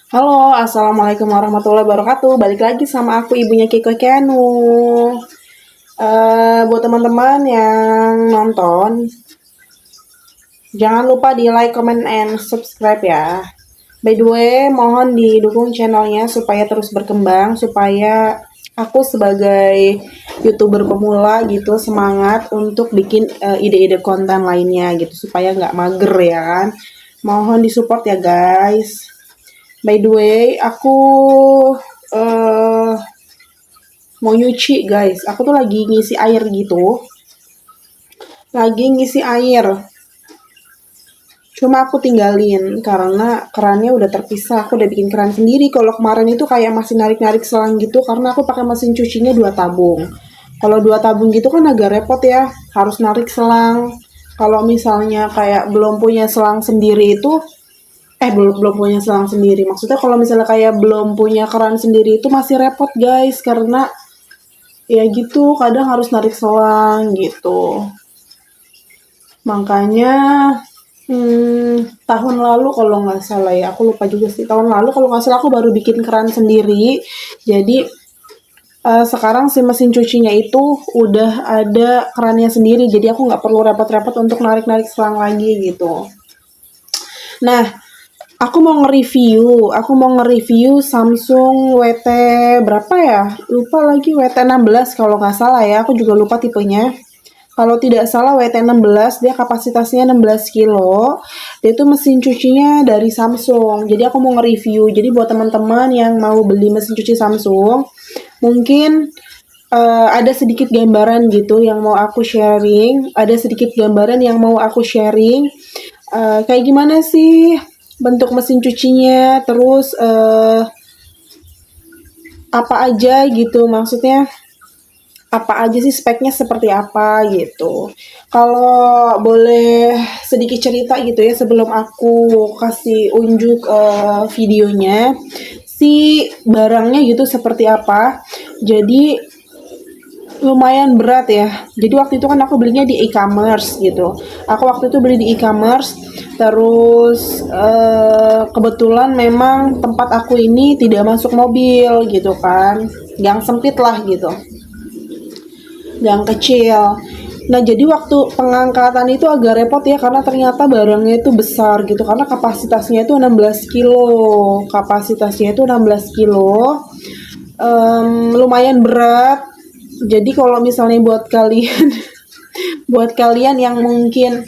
Halo, assalamualaikum warahmatullahi wabarakatuh. Balik lagi sama aku, ibunya Kiko Keanu. Buat teman-teman yang nonton, jangan lupa di like, comment, and subscribe ya. By the way, mohon didukung channelnya supaya terus berkembang, supaya aku sebagai youtuber pemula gitu semangat untuk bikin ide-ide konten lainnya gitu, supaya nggak mager ya kan. Mohon disupport ya guys. By the way, aku eh mau nyuci guys. Aku tuh lagi ngisi air gitu. Lagi ngisi air. Cuma aku tinggalin karena kerannya udah terpisah. Aku udah bikin keran sendiri. Kalau kemarin itu kayak masih narik-narik selang gitu karena aku pakai mesin cucinya 2 tabung. Kalau 2 tabung gitu kan agak repot ya, harus narik selang. Kalau misalnya kayak belum punya selang sendiri itu belum belum punya selang sendiri. Maksudnya kalau misalnya kayak belum punya keran sendiri itu masih repot guys karena ya gitu kadang harus narik selang gitu. Makanya tahun lalu kalau nggak salah ya, aku lupa juga sih, tahun lalu kalau nggak salah aku baru bikin keran sendiri. Jadi sekarang si mesin cucinya itu udah ada kerannya sendiri, jadi aku nggak perlu repot-repot untuk narik-narik selang lagi gitu. Nah, aku mau nge-review Samsung WT berapa ya? Lupa lagi, WT 16 kalau nggak salah ya. Aku juga lupa tipenya. Kalau tidak salah WT 16, dia kapasitasnya 16 kilo. Dia itu mesin cucinya dari Samsung. Jadi aku mau nge-review. Jadi buat teman-teman yang mau beli mesin cuci Samsung, mungkin ada sedikit gambaran gitu yang mau aku sharing. Ada sedikit gambaran yang mau aku sharing. Kayak gimana sih bentuk mesin cucinya, terus apa aja gitu, maksudnya apa aja sih speknya seperti apa gitu. Kalau boleh sedikit cerita gitu ya sebelum aku kasih unjuk videonya, si barangnya gitu seperti apa. Jadi lumayan berat ya. Jadi waktu itu kan aku belinya di e-commerce gitu. Aku waktu itu beli di e-commerce, terus kebetulan memang tempat aku ini tidak masuk mobil gitu kan, gang sempit lah gitu, gang kecil. Nah jadi waktu pengangkatan itu agak repot ya karena ternyata barangnya itu besar gitu karena kapasitasnya itu 16 kilo. Kapasitasnya itu 16 kilo. Lumayan berat. Jadi kalau misalnya buat kalian buat kalian yang mungkin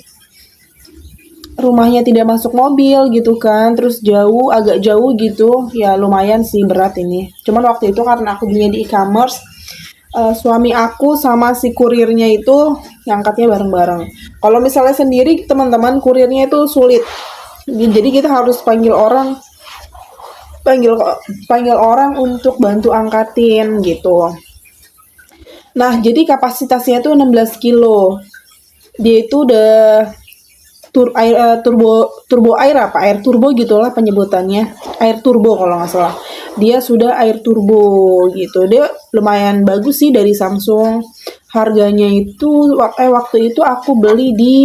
rumahnya tidak masuk mobil gitu kan, terus jauh, agak jauh gitu, ya lumayan sih berat ini. Cuman waktu itu karena aku belinya di e-commerce, suami aku sama si kurirnya itu ngangkatnya bareng-bareng. Kalau misalnya sendiri teman-teman, kurirnya itu sulit. Jadi kita harus panggil panggil orang untuk bantu angkatin gitu. Nah, jadi kapasitasnya itu 16 kilo. Dia itu udah turbo air, apa air turbo gitulah penyebutannya, air turbo kalau nggak salah. Dia sudah air turbo gitu. Dia lumayan bagus sih dari Samsung. Harganya itu waktu itu aku beli di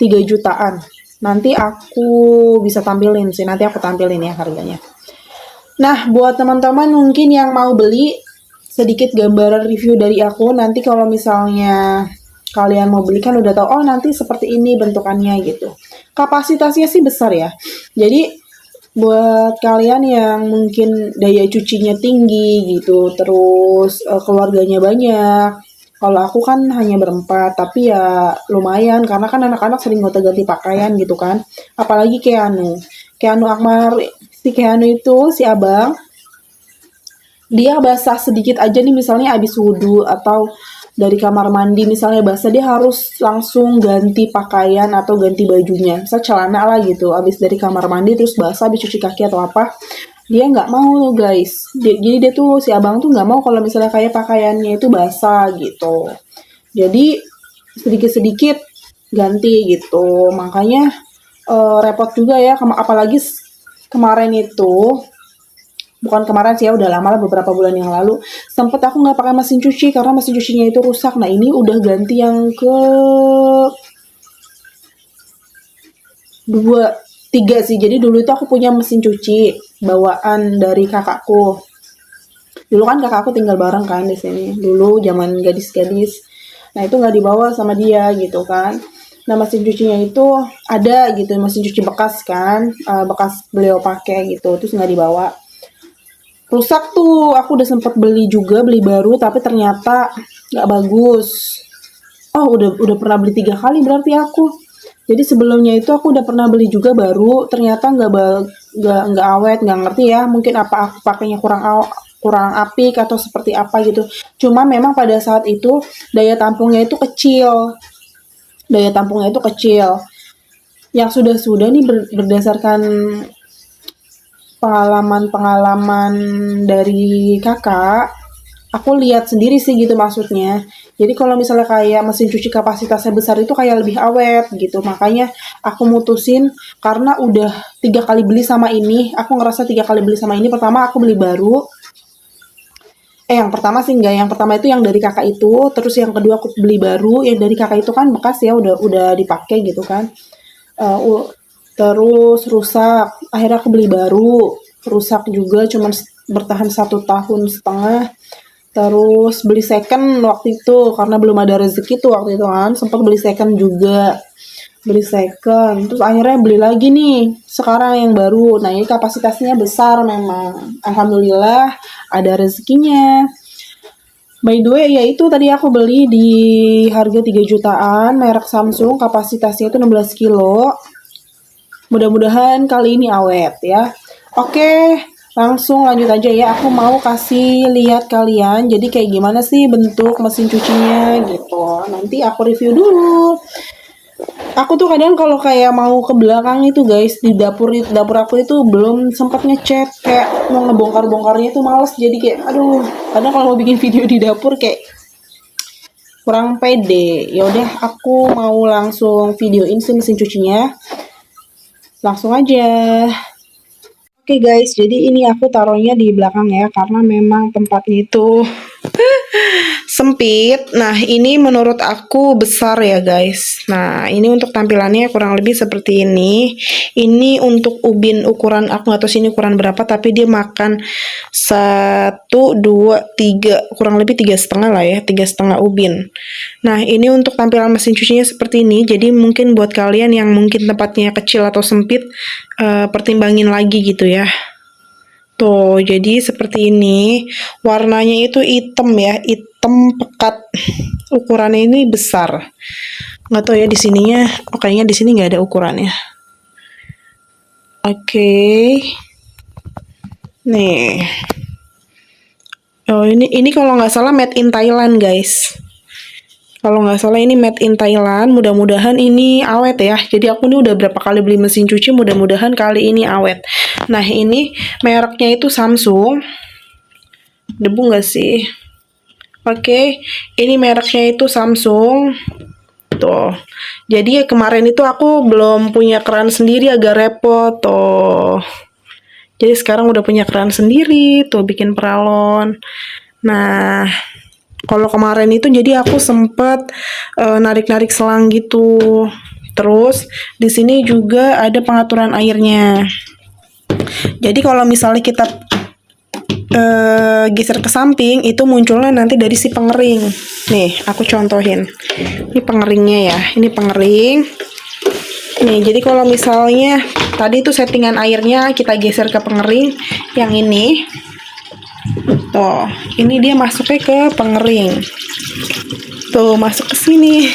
3 jutaan. Nanti aku bisa tampilin sih, nanti aku tampilin ya harganya. Nah, buat teman-teman mungkin yang mau beli, sedikit gambaran review dari aku. Nanti kalau misalnya kalian mau beli kan udah tahu, oh nanti seperti ini bentukannya gitu. Kapasitasnya sih besar ya. Jadi buat kalian yang mungkin daya cucinya tinggi gitu, terus keluarganya banyak. Kalau aku kan hanya berempat, tapi ya lumayan karena kan anak-anak sering gonta-ganti pakaian gitu kan. Apalagi Keanu Akmar, si Keanu itu si abang, dia basah sedikit aja nih misalnya abis wudhu atau dari kamar mandi misalnya basah, dia harus langsung ganti pakaian atau ganti bajunya, misal celana lah gitu, abis dari kamar mandi terus basah abis cuci kaki atau apa, dia nggak mau guys. Jadi dia tuh si abang tuh nggak mau kalau misalnya kayak pakaiannya itu basah gitu, jadi sedikit-sedikit ganti gitu. Makanya repot juga ya, apalagi kemarin itu, bukan kemarin sih ya, udah lama lah, beberapa bulan yang lalu sempet aku nggak pakai mesin cuci karena mesin cucinya itu rusak. Nah ini udah ganti yang ke tiga sih. Jadi dulu itu aku punya mesin cuci bawaan dari kakakku. Dulu kan kakakku tinggal bareng kan di sini. Dulu zaman gadis-gadis. Nah itu nggak dibawa sama dia gitu kan. Nah mesin cucinya itu ada gitu, mesin cuci bekas kan, bekas beliau pakai gitu, terus nggak dibawa. Rusak tuh, aku udah sempet beli juga, beli baru, tapi ternyata nggak bagus. Oh udah pernah beli 3 kali berarti aku. Jadi sebelumnya itu aku udah pernah beli juga baru, ternyata nggak awet, nggak ngerti ya, mungkin apa aku pakainya kurang apik atau seperti apa gitu. Cuma memang pada saat itu daya tampungnya itu kecil, daya tampungnya itu kecil. Yang sudah-sudah nih berdasarkan pengalaman-pengalaman dari kakak, aku lihat sendiri sih gitu maksudnya. Jadi kalau misalnya kayak mesin cuci kapasitasnya besar itu kayak lebih awet gitu. Makanya aku mutusin karena udah 3 kali beli sama ini. Aku ngerasa 3 kali beli sama ini. Pertama aku beli baru. Yang pertama sih enggak. Yang pertama itu yang dari kakak itu. Terus yang kedua aku beli baru. Yang dari kakak itu kan bekas ya udah dipakai gitu kan. Terus rusak. Akhirnya aku beli baru. Rusak juga cuman bertahan 1,5 tahun. Terus beli second waktu itu karena belum ada rezeki tuh waktu itu kan, sempat beli second juga. Beli second, terus akhirnya beli lagi nih sekarang yang baru. Nah, ini kapasitasnya besar memang. Alhamdulillah ada rezekinya. By the way, ya itu tadi aku beli di harga 3 jutaan, merek Samsung, kapasitasnya itu 16 kilo. Mudah-mudahan kali ini awet ya. Oke, langsung lanjut aja ya. Aku mau kasih lihat kalian. Jadi kayak gimana sih bentuk mesin cucinya gitu. Nanti aku review dulu. Aku tuh kadang kalau kayak mau ke belakang itu guys, di dapur aku itu belum sempat ngecat, kayak mau ngebongkar-bongkarnya tuh males. Jadi kayak aduh, kadang kalau mau bikin video di dapur kayak kurang pede. Ya udah, aku mau langsung videoin sih mesin cucinya. Langsung aja. Oke guys, jadi ini aku taruhnya di belakang ya, karena memang tempatnya itu sempit. Nah, ini menurut aku besar ya guys. Nah, ini untuk tampilannya kurang lebih seperti ini. Ini untuk ubin ukuran, aku nggak tahu sini ukuran berapa, tapi dia makan 1, 2, 3, kurang lebih 3,5 lah ya, 3,5 ubin. Nah, ini untuk tampilan mesin cucinya seperti ini. Jadi mungkin buat kalian yang mungkin tempatnya kecil atau sempit, pertimbangin lagi gitu ya. Tuh, jadi seperti ini. Warnanya itu hitam ya, hitam pekat. Ukurannya ini besar. Nggak tahu ya di sininya, kayaknya di sini nggak ada ukurannya. Oke. Nih. Oh, ini kalau nggak salah made in Thailand, guys. Kalau nggak salah ini made in Thailand. Mudah-mudahan ini awet ya. Jadi aku ini udah berapa kali beli mesin cuci, mudah-mudahan kali ini awet. Nah, ini mereknya itu Samsung. Debu nggak sih? Oke, ini mereknya itu Samsung. Tuh. Jadi kemarin itu aku belum punya keran sendiri, agak repot tuh. Jadi sekarang udah punya keran sendiri, tuh bikin peralon. Nah, kalau kemarin itu jadi aku sempet narik-narik selang gitu. Terus di sini juga ada pengaturan airnya. Jadi kalau misalnya kita geser ke samping, itu munculnya nanti dari si pengering. Nih, aku contohin. Ini pengeringnya ya. Ini pengering. Nih, jadi kalau misalnya tadi itu settingan airnya kita geser ke pengering yang ini. Tuh, ini dia masuknya ke pengering. Tuh, masuk ke sini.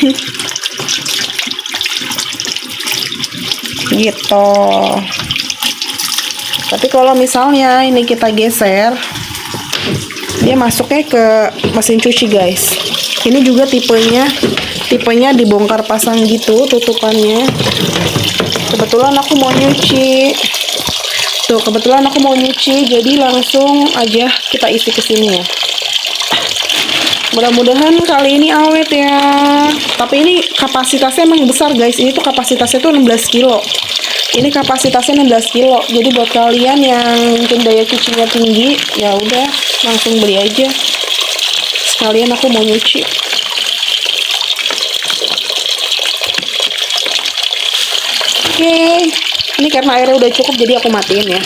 Gitu. Tapi kalau misalnya ini kita geser, dia masuknya ke mesin cuci, guys. Ini juga tipenya dibongkar pasang gitu tutupannya. Kebetulan aku mau nyuci. Tuh, kebetulan aku mau nyuci, jadi langsung aja kita isi ke sini ya. Mudah-mudahan kali ini awet ya. Tapi ini kapasitasnya emang besar, guys. Ini tuh kapasitasnya tuh 16 kilo. Ini kapasitasnya 16 kilo. Jadi buat kalian yang mungkin daya cucinya tinggi, ya udah langsung beli aja. Sekalian aku mau nyuci. Oke. Ini karena airnya udah cukup jadi aku matiin ya.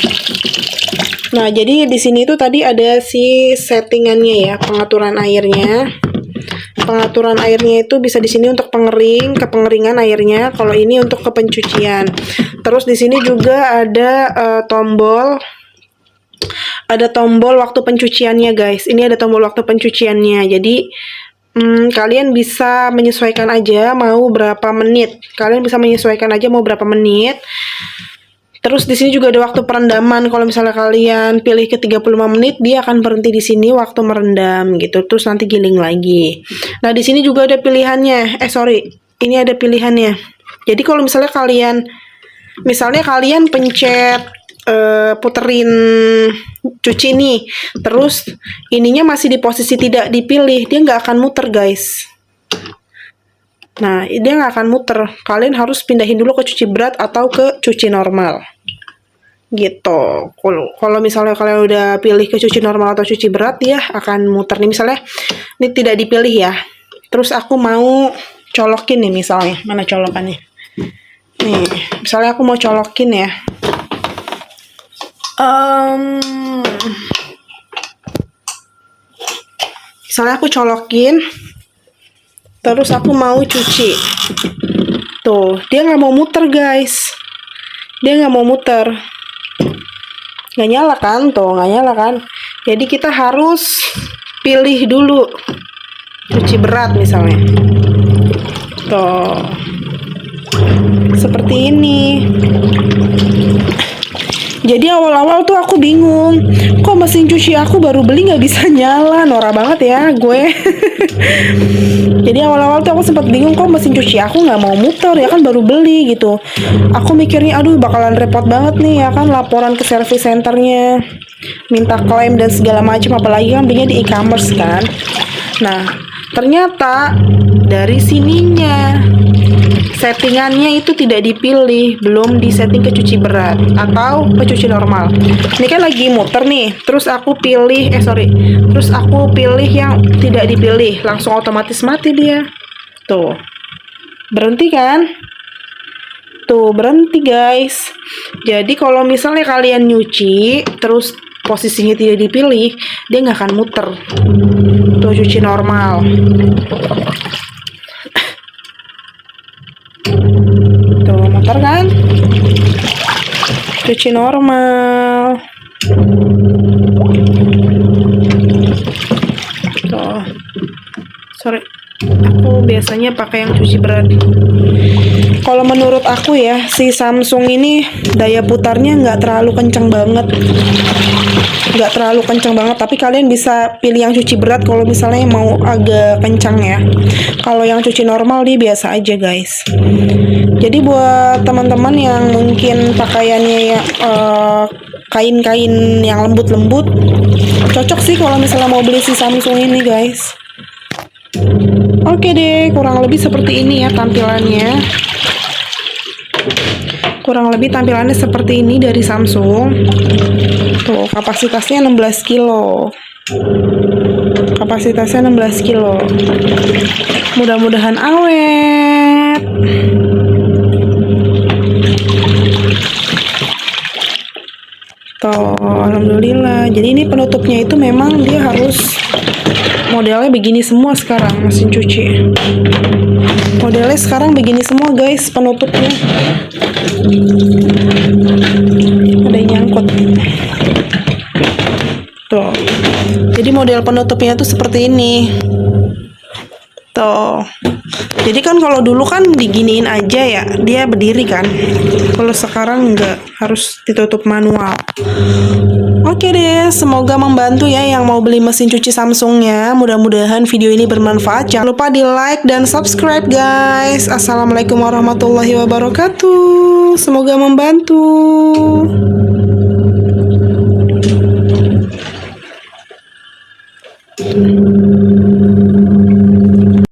Nah, jadi di sini tuh tadi ada si settingannya ya, pengaturan airnya. Pengaturan airnya itu bisa di sini untuk pengering, kepengeringan airnya. Kalau ini untuk ke pencucian. Terus di sini juga ada tombol. Ada tombol waktu pencuciannya, guys. Ini ada tombol waktu pencuciannya. Jadi kalian bisa menyesuaikan aja mau berapa menit. Kalian bisa menyesuaikan aja mau berapa menit. Terus di sini juga ada waktu perendaman. Kalau misalnya kalian pilih ke 35 menit, dia akan berhenti di sini waktu merendam gitu. Terus nanti giling lagi. Nah, di sini juga ada pilihannya. Ini ada pilihannya. Jadi kalau misalnya kalian pencet puterin cuci nih, terus ininya masih di posisi tidak dipilih, dia nggak akan muter, guys. Nah, dia nggak akan muter. Kalian harus pindahin dulu ke cuci berat atau ke cuci normal. Gitu. Kalau misalnya kalian udah pilih ke cuci normal atau cuci berat, ya akan muter nih. Misalnya ini tidak dipilih ya. Terus aku mau colokin nih misalnya. Mana colokannya? Nih, misalnya aku mau colokin ya. Misalnya aku colokin, terus aku mau cuci. Tuh, dia nggak mau muter, guys. Dia nggak mau muter. Nggak nyala kan? Tuh, nggak nyala kan? Jadi kita harus pilih dulu cuci berat misalnya. Tuh, seperti ini. Jadi awal-awal tuh aku bingung, kok mesin cuci aku baru beli nggak bisa nyala, norak banget ya gue. Jadi awal-awal tuh aku sempat bingung, kok mesin cuci aku nggak mau muter, ya kan baru beli gitu. Aku mikirnya, aduh bakalan repot banget nih ya kan, laporan ke service centernya, minta klaim dan segala macam, apalagi kan belinya di e-commerce kan. Nah, ternyata dari sininya settingannya itu tidak dipilih, belum disetting ke cuci berat atau ke cuci normal. Ini kan lagi muter nih, terus aku pilih yang tidak dipilih, langsung otomatis mati dia. Tuh, berhenti kan? Tuh, berhenti guys. Jadi kalau misalnya kalian nyuci, terus posisinya tidak dipilih, dia nggak akan muter. Tuh, cuci normal. Tuh, muter kan? Cuci normal. Tuh. Sorry. Aku biasanya pakai yang cuci berat. Kalau menurut aku ya, si Samsung ini daya putarnya nggak terlalu kenceng banget. Tapi kalian bisa pilih yang cuci berat kalau misalnya mau agak kencang ya. Kalau yang cuci normal dia biasa aja guys. Jadi buat teman-teman yang mungkin pakaiannya ya kain-kain yang lembut-lembut, cocok sih kalau misalnya mau beli si Samsung ini guys. Oke deh, kurang lebih seperti ini ya tampilannya. Kurang lebih tampilannya seperti ini dari Samsung. Tuh, kapasitasnya 16 kilo. Kapasitasnya 16 kilo. Mudah-mudahan awet. Tuh, alhamdulillah. Jadi ini penutupnya itu memang dia harus modelnya begini semua sekarang, mesin cuci. Modelnya sekarang begini semua guys, penutupnya. Ada yang nyangkut. Tuh. Jadi model penutupnya tuh seperti ini. Tuh. Jadi kan kalau dulu kan diginiin aja ya, dia berdiri kan. Kalau sekarang enggak, harus ditutup manual. Oke deh, semoga membantu ya yang mau beli mesin cuci Samsungnya. Mudah-mudahan video ini bermanfaat. Jangan lupa di like dan subscribe guys. Assalamualaikum warahmatullahi wabarakatuh. Semoga membantu.